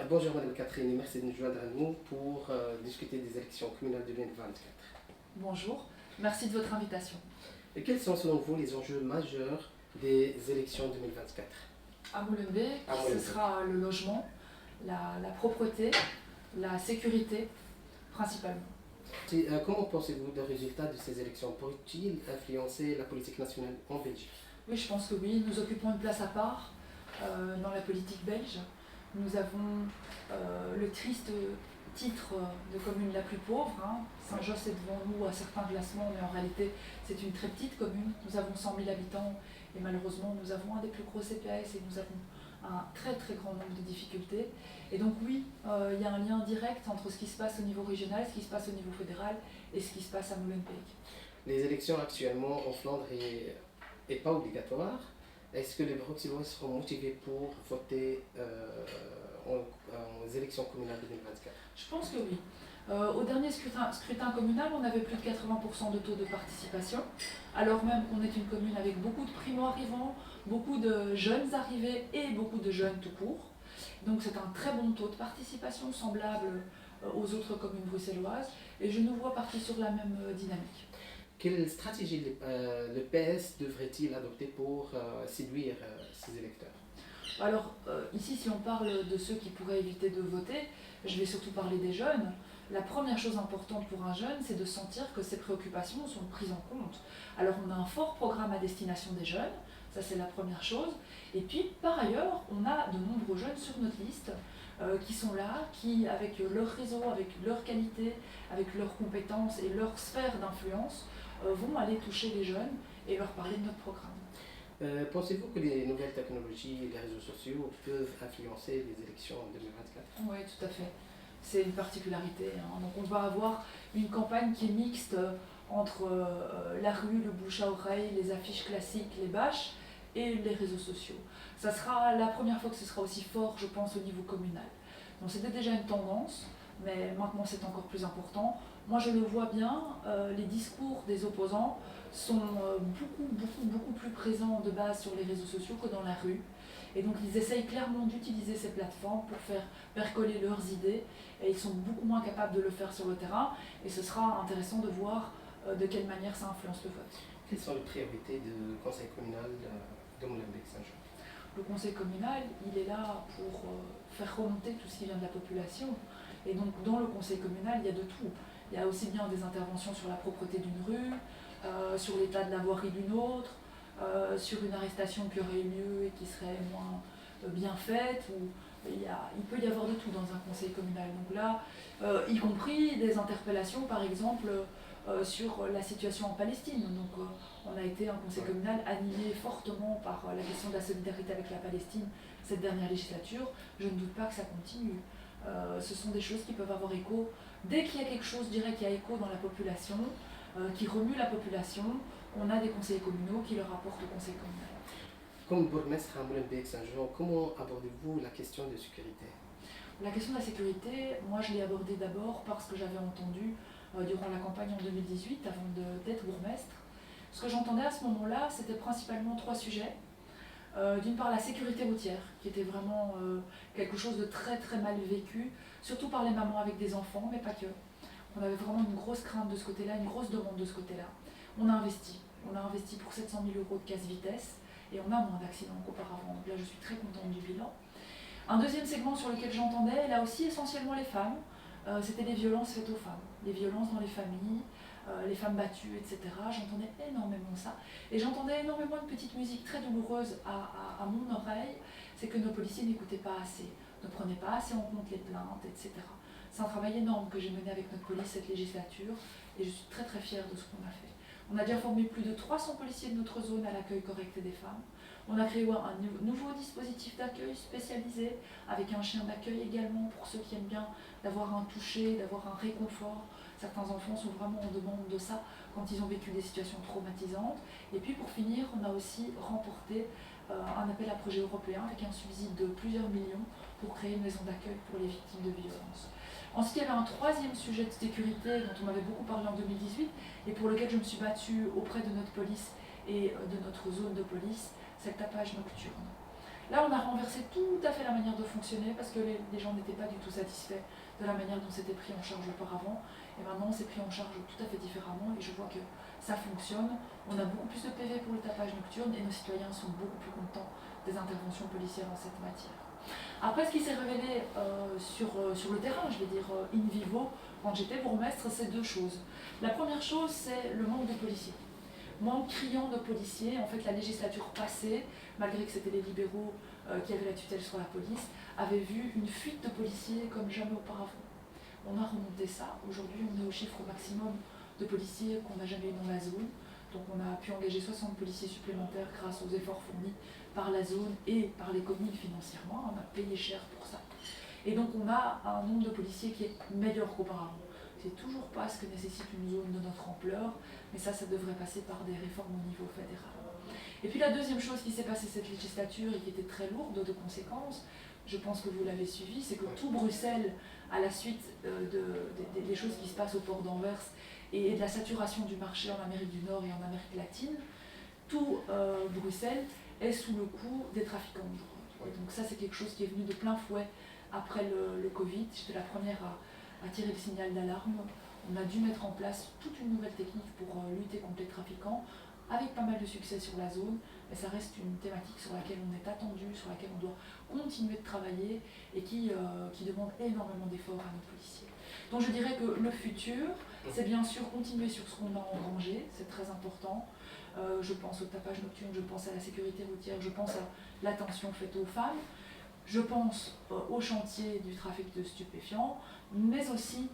Bonjour Madame Catherine, merci de nous joindre à nous pour discuter des élections communales de 2024. Bonjour, merci de votre invitation. Et quels sont selon vous les enjeux majeurs des élections 2024? À Molenbeek, À ce Molenbeek. sera le logement, la propreté, la sécurité principalement. Comment pensez-vous des résultats de ces élections? Pourraient-ils influencer la politique nationale en Belgique? Oui, je pense que oui, nous occupons une place à part dans la politique belge. Nous avons le triste titre de commune la plus pauvre. Saint-Josse est devant nous à certains classements, mais en réalité c'est une très petite commune. Nous avons 100 000 habitants et malheureusement nous avons un des plus gros CPS et nous avons un très très grand nombre de difficultés. Et donc oui, il y a un lien direct entre ce qui se passe au niveau régional, ce qui se passe au niveau fédéral et ce qui se passe à Molenbeek. Les élections actuellement en Flandre n'est pas obligatoire. Est-ce que les Bruxellois seront motivés pour voter aux élections communales 2024? Je pense que oui. Au dernier scrutin communal, on avait plus de 80% de taux de participation, alors même qu'on est une commune avec beaucoup de primo-arrivants, beaucoup de jeunes arrivés et beaucoup de jeunes tout court. Donc c'est un très bon taux de participation semblable aux autres communes bruxelloises et je nous vois partir sur la même dynamique. Quelle stratégie le PS devrait-il adopter pour séduire ses électeurs? Alors ici, si on parle de ceux qui pourraient éviter de voter, je vais surtout parler des jeunes. La première chose importante pour un jeune, c'est de sentir que ses préoccupations sont prises en compte. Alors on a un fort programme à destination des jeunes, ça c'est la première chose. Et puis par ailleurs, on a de nombreux jeunes sur notre liste qui sont là, qui avec leur réseau, avec leur qualité, avec leurs compétences et leur sphère d'influence, vont aller toucher les jeunes et leur parler de notre programme. Pensez-vous que les nouvelles technologies et les réseaux sociaux peuvent influencer les élections en 2024? Oui, tout à fait. C'est une particularité. Donc on va avoir une campagne qui est mixte entre la rue, le bouche à oreille, les affiches classiques, les bâches et les réseaux sociaux. Ça sera la première fois que ce sera aussi fort, je pense, au niveau communal. Donc c'était déjà une tendance, mais maintenant c'est encore plus important. Moi je le vois bien, les discours des opposants sont beaucoup plus présents de base sur les réseaux sociaux que dans la rue. Et donc ils essayent clairement d'utiliser ces plateformes pour faire percoler leurs idées et ils sont beaucoup moins capables de le faire sur le terrain et ce sera intéressant de voir de quelle manière ça influence le vote. Quelles sont les priorités du conseil communal de Molenbeek-Saint-Jean? Le conseil communal, il est là pour faire remonter tout ce qui vient de la population. Et donc dans le conseil communal, il y a de tout. Il y a aussi bien des interventions sur la propreté d'une rue, sur l'état de la voirie d'une autre, sur une arrestation qui aurait eu lieu et qui serait moins bien faite. Il peut y avoir de tout dans un conseil communal. Donc là, y compris des interpellations, par exemple, sur la situation en Palestine. Donc on a été un conseil communal animé fortement par la question de la solidarité avec la Palestine cette dernière législature. Je ne doute pas que ça continue. Ce sont des choses qui peuvent avoir écho. Dès qu'il y a quelque chose, je dirais, qui a écho dans la population, qui remue la population, on a des conseillers communaux qui leur apportent au conseil communal. Comme bourgmestre à Molenbeek-Saint-Jean, comment abordez-vous la question de sécurité? La question de la sécurité, moi je l'ai abordée d'abord parce que j'avais entendu durant la campagne en 2018, avant d'être bourgmestre. Ce que j'entendais à ce moment-là, c'était principalement trois sujets. D'une part, la sécurité routière, qui était vraiment quelque chose de très très mal vécu, surtout par les mamans avec des enfants, mais pas que. On avait vraiment une grosse crainte de ce côté-là, une grosse demande de ce côté-là. On a investi pour 700 000 € de casse-vitesse et on a moins d'accidents qu'auparavant. Donc là, je suis très contente du bilan. Un deuxième segment sur lequel j'entendais, là aussi essentiellement les femmes, c'était les violences faites aux femmes, les violences dans les familles, les femmes battues, etc. J'entendais énormément ça. Et j'entendais énormément une petite musique très douloureuse à mon oreille, c'est que nos policiers n'écoutaient pas assez, ne prenaient pas assez en compte les plaintes, etc. C'est un travail énorme que j'ai mené avec notre police cette législature et je suis très très fière de ce qu'on a fait. On a déjà formé plus de 300 policiers de notre zone à l'accueil correct des femmes. On a créé un nouveau dispositif d'accueil spécialisé avec un chien d'accueil également pour ceux qui aiment bien d'avoir un toucher, d'avoir un réconfort. Certains enfants sont vraiment en demande de ça quand ils ont vécu des situations traumatisantes. Et puis pour finir, on a aussi remporté un appel à projet européen avec un subside de plusieurs millions pour créer une maison d'accueil pour les victimes de violences. Ensuite, il y avait un troisième sujet de sécurité dont on m'avait beaucoup parlé en 2018 et pour lequel je me suis battue auprès de notre police et de notre zone de police, c'est le tapage nocturne. Là, on a renversé tout à fait la manière de fonctionner parce que les gens n'étaient pas du tout satisfaits de la manière dont c'était pris en charge auparavant. Et maintenant, c'est pris en charge tout à fait différemment et je vois que ça fonctionne. On a beaucoup plus de PV pour le tapage nocturne et nos citoyens sont beaucoup plus contents des interventions policières en cette matière. Après, ce qui s'est révélé sur le terrain, je vais dire in vivo, quand j'étais bourgmestre, c'est deux choses. La première chose, c'est le manque de policiers. Manque criant de policiers. En fait, la législature passée, malgré que c'était les libéraux qui avaient la tutelle sur la police, avait vu une fuite de policiers comme jamais auparavant. On a remonté ça. Aujourd'hui, on est au chiffre maximum de policiers qu'on n'a jamais eu dans la zone. Donc on a pu engager 60 policiers supplémentaires grâce aux efforts fournis par la zone et par les communes financièrement. On a payé cher pour ça. Et donc on a un nombre de policiers qui est meilleur qu'auparavant. C'est toujours pas ce que nécessite une zone de notre ampleur, mais ça devrait passer par des réformes au niveau fédéral. Et puis la deuxième chose qui s'est passée cette législature et qui était très lourde de conséquences, je pense que vous l'avez suivi, c'est que tout Bruxelles, à la suite des choses qui se passent au port d'Anvers et de la saturation du marché en Amérique du Nord et en Amérique latine, tout Bruxelles est sous le coup des trafiquants de drogue. Et donc ça, c'est quelque chose qui est venu de plein fouet après le Covid. J'étais la première à tirer le signal d'alarme. On a dû mettre en place toute une nouvelle technique pour lutter contre les trafiquants, avec pas mal de succès sur la zone, mais ça reste une thématique sur laquelle on est attendu, sur laquelle on doit continuer de travailler et qui demande énormément d'efforts à nos policiers. Donc je dirais que le futur, c'est bien sûr continuer sur ce qu'on a engrangé, c'est très important. Je pense au tapage nocturne, je pense à la sécurité routière, je pense à l'attention faite aux femmes, je pense au chantier du trafic de stupéfiants, mais aussi,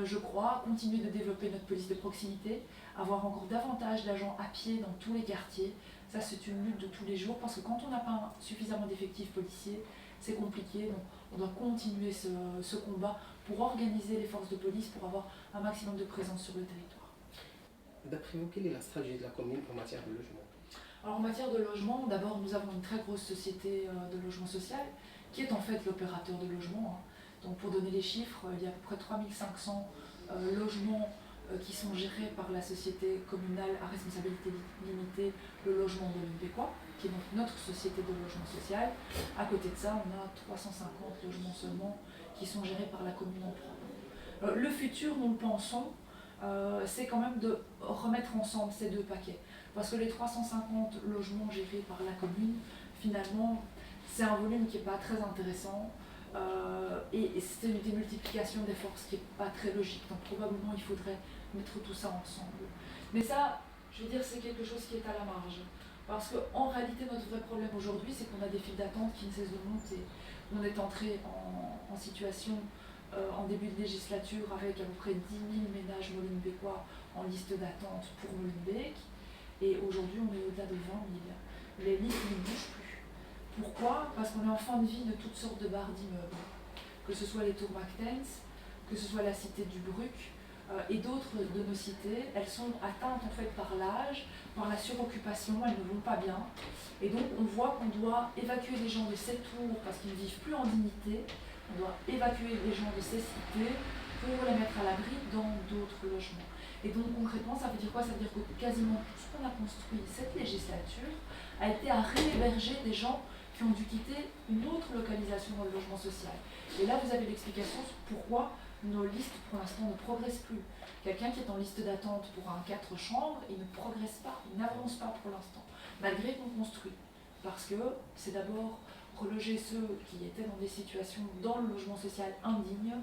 je crois, continuer de développer notre police de proximité, avoir encore davantage d'agents à pied dans tous les quartiers. Ça, c'est une lutte de tous les jours, parce que quand on n'a pas suffisamment d'effectifs policiers, c'est compliqué. Donc, on doit continuer ce combat pour organiser les forces de police, pour avoir un maximum de présence sur le territoire. D'après vous, quelle est la stratégie de la commune en matière de logement? Alors en matière de logement, d'abord nous avons une très grosse société de logement social qui est en fait l'opérateur de logement. Donc pour donner les chiffres, il y a à peu près 3500 logements qui sont gérés par la société communale à responsabilité limitée, le logement de l'Olympiquois, qui est donc notre société de logement social. À côté de ça, on a 350 logements seulement qui sont gérés par la commune en propre. Le futur, nous le pensons, c'est quand même de remettre ensemble ces deux paquets. Parce que les 350 logements gérés par la commune, finalement, c'est un volume qui n'est pas très intéressant et c'est une démultiplication des forces qui n'est pas très logique. Donc probablement, il faudrait mettre tout ça ensemble. Mais ça, je veux dire, c'est quelque chose qui est à la marge. Parce qu'en réalité, notre vrai problème aujourd'hui, c'est qu'on a des files d'attente qui ne cessent de monter. On est entré en situation en début de législature avec à peu près 10 000 ménages molenbeekois en liste d'attente pour Molenbeek. Et aujourd'hui, on est au-delà de 20 000. Les listes ne bougent plus. Pourquoi? Parce qu'on est en fin de vie de toutes sortes de barres d'immeubles. Que ce soit les tours Mactens, que ce soit la cité du Bruc et d'autres de nos cités, elles sont atteintes en fait par l'âge, par la suroccupation, elles ne vont pas bien. Et donc on voit qu'on doit évacuer les gens de ces tours parce qu'ils ne vivent plus en dignité. On doit évacuer les gens de ces cités pour les mettre à l'abri dans d'autres logements. Et donc concrètement, ça veut dire quoi? Ça veut dire que quasiment tout ce qu'on a construit cette législature a été à réhéberger des gens qui ont dû quitter une autre localisation dans le logement social. Et là, vous avez l'explication sur pourquoi nos listes, pour l'instant, ne progressent plus. Quelqu'un qui est en liste d'attente pour un 4 chambres, il ne progresse pas, il n'avance pas pour l'instant, malgré qu'on construit. Parce que c'est d'abord reloger ceux qui étaient dans des situations dans le logement social indignes,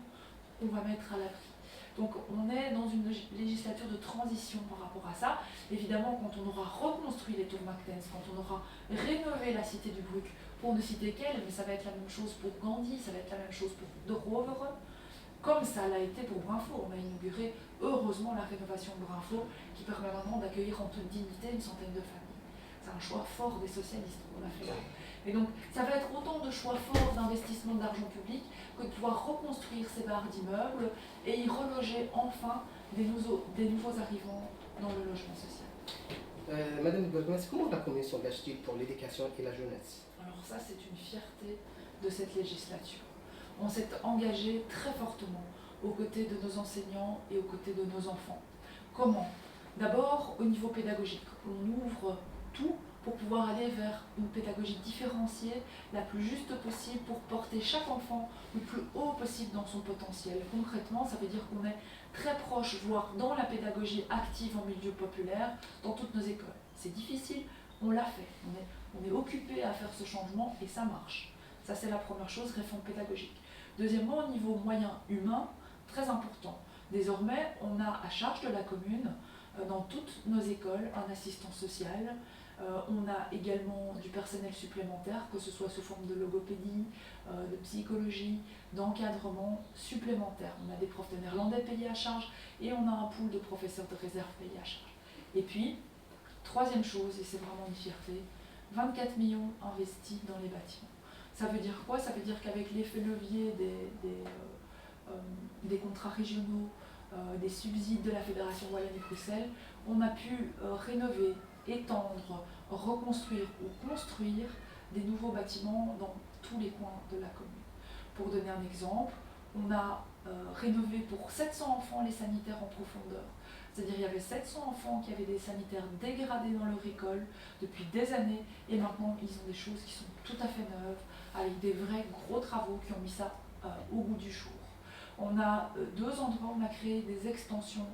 qu'on va mettre à l'abri. Donc on est dans une législature de transition par rapport à ça. Évidemment, quand on aura reconstruit les tours Mactens, quand on aura rénové la cité du Bruc, pour ne citer qu'elle, mais ça va être la même chose pour Gandhi, ça va être la même chose pour De Rovere, comme ça l'a été pour Brinfo. On a inauguré heureusement la rénovation de Brinfo qui permet maintenant d'accueillir en toute dignité une centaine de familles. C'est un choix fort des socialistes qu'on a fait là. Et donc, ça va être autant de choix forts d'investissement d'argent public que de pouvoir reconstruire ces barres d'immeubles et y reloger enfin des nouveaux arrivants dans le logement social. Madame Goldmans, comment la commune s'engage-t-il pour l'éducation et la jeunesse? Alors ça, c'est une fierté de cette législature. On s'est engagé très fortement aux côtés de nos enseignants et aux côtés de nos enfants. Comment? D'abord, au niveau pédagogique, on ouvre tout pour pouvoir aller vers une pédagogie différenciée, la plus juste possible, pour porter chaque enfant le plus haut possible dans son potentiel. Concrètement, ça veut dire qu'on est très proche, voire dans la pédagogie active en milieu populaire, dans toutes nos écoles. C'est difficile, on l'a fait. On est occupé à faire ce changement et ça marche. Ça, c'est la première chose, réforme pédagogique. Deuxièmement, au niveau moyen humain, très important. Désormais, on a à charge de la commune, dans toutes nos écoles, un assistant social. On a également du personnel supplémentaire, que ce soit sous forme de logopédie, de psychologie, d'encadrement supplémentaire. On a des profs de néerlandais payés à charge et on a un pool de professeurs de réserve payés à charge. Et puis, troisième chose, et c'est vraiment une fierté, 24 millions investis dans les bâtiments. Ça veut dire quoi? Ça veut dire qu'avec l'effet levier des contrats régionaux, des subsides de la Fédération Wallonie-Bruxelles, on a pu rénover, étendre, reconstruire ou construire des nouveaux bâtiments dans tous les coins de la commune. Pour donner un exemple, on a rénové pour 700 enfants les sanitaires en profondeur. C'est-à-dire qu'il y avait 700 enfants qui avaient des sanitaires dégradés dans leur école depuis des années et maintenant ils ont des choses qui sont tout à fait neuves avec des vrais gros travaux qui ont mis ça au goût du jour. On a deux endroits où on a créé des extensions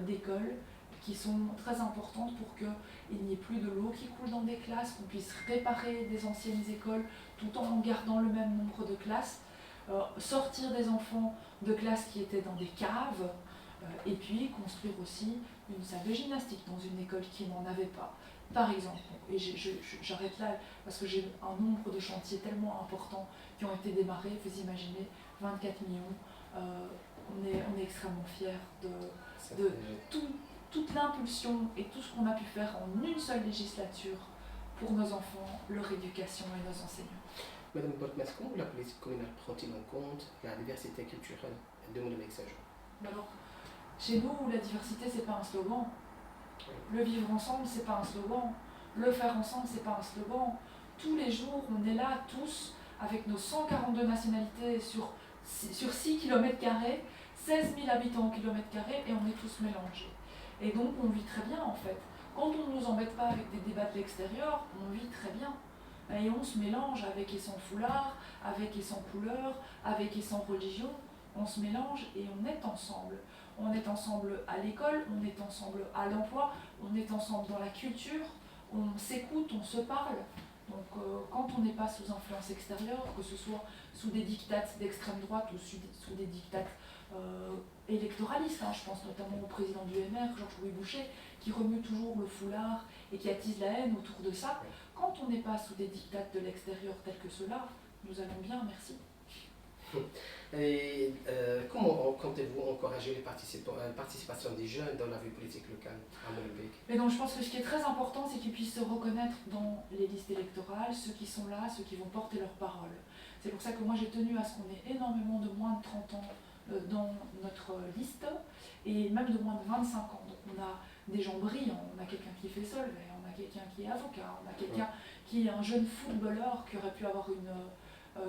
d'écoles qui sont très importantes pour qu'il n'y ait plus de l'eau qui coule dans des classes, qu'on puisse réparer des anciennes écoles tout en gardant le même nombre de classes, sortir des enfants de classes qui étaient dans des caves, et puis construire aussi une salle de gymnastique dans une école qui n'en avait pas. Par exemple, et j'arrête là parce que j'ai un nombre de chantiers tellement importants qui ont été démarrés, vous imaginez, 24 millions, on est extrêmement fiers de toute l'impulsion et tout ce qu'on a pu faire en une seule législature pour nos enfants, leur éducation et nos enseignants. Madame Bortmans, comment la politique communale prend-il en compte la diversité culturelle de Molenbeek-Saint-Jean? Alors, chez nous, la diversité, c'est pas un slogan. Le vivre ensemble, c'est pas un slogan. Le faire ensemble, c'est pas un slogan. Tous les jours, on est là, tous, avec nos 142 nationalités sur 6 km², 16 000 habitants au kilomètre carré, et on est tous mélangés. Et donc, on vit très bien, en fait. Quand on ne nous embête pas avec des débats de l'extérieur, on vit très bien. Et on se mélange avec et sans foulard, avec et sans couleur, avec et sans religion. On se mélange et on est ensemble. On est ensemble à l'école, on est ensemble à l'emploi, on est ensemble dans la culture, on s'écoute, on se parle. Donc quand on n'est pas sous influence extérieure, que ce soit sous des dictates d'extrême droite ou sous des dictates électoralistes, je pense notamment au président du MR, Georges-Louis Boucher, qui remue toujours le foulard et qui attise la haine autour de ça. Quand on n'est pas sous des dictates de l'extérieur tels que ceux-là, nous allons bien, merci. Et comment comptez-vous encourager la participation des jeunes dans la vie politique locale à Molenbeek? Mais donc je pense que ce qui est très important, c'est qu'ils puissent se reconnaître dans les listes électorales, ceux qui sont là, ceux qui vont porter leur parole. C'est pour ça que moi j'ai tenu à ce qu'on ait énormément de moins de 30 ans dans notre liste, et même de moins de 25 ans. Donc on a des gens brillants, on a quelqu'un qui fait Solvay, on a quelqu'un qui est avocat, on a quelqu'un qui est un jeune footballeur qui aurait pu avoir une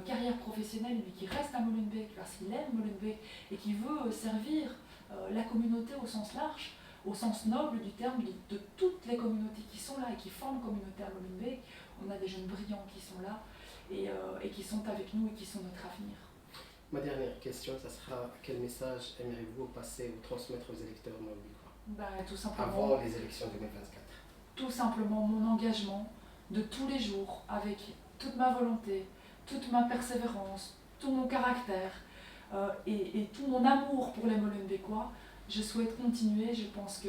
carrière professionnelle, mais qui reste à Molenbeek parce qu'il aime Molenbeek et qui veut servir la communauté au sens large, au sens noble du terme, de toutes les communautés qui sont là et qui forment communauté à Molenbeek. On a des jeunes brillants qui sont là et qui sont avec nous et qui sont notre avenir. Ma dernière question, ça sera: quel message aimeriez-vous passer ou transmettre aux électeurs molenbeekois Tout simplement, avant les élections 2024? Tout simplement mon engagement de tous les jours, avec toute ma volonté, toute ma persévérance, tout mon caractère et tout mon amour pour les Molenbeekois. Je souhaite continuer. Je pense que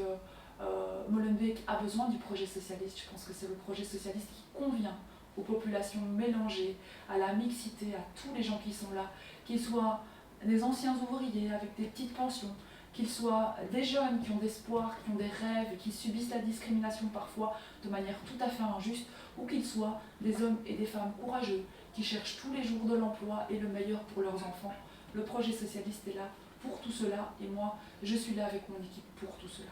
Molenbeek a besoin du projet socialiste. Je pense que c'est le projet socialiste qui convient aux populations mélangées, à la mixité, à tous les gens qui sont là, qu'ils soient des anciens ouvriers avec des petites pensions, qu'ils soient des jeunes qui ont d'espoir, qui ont des rêves et qui subissent la discrimination parfois de manière tout à fait injuste, ou qu'ils soient des hommes et des femmes courageux qui cherchent tous les jours de l'emploi et le meilleur pour leurs enfants. Le projet socialiste est là pour tout cela et moi, je suis là avec mon équipe pour tout cela.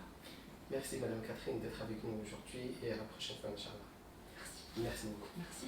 Merci Madame Catherine d'être avec nous aujourd'hui et à la prochaine fois, Inch'Allah. Merci. Merci beaucoup. Merci.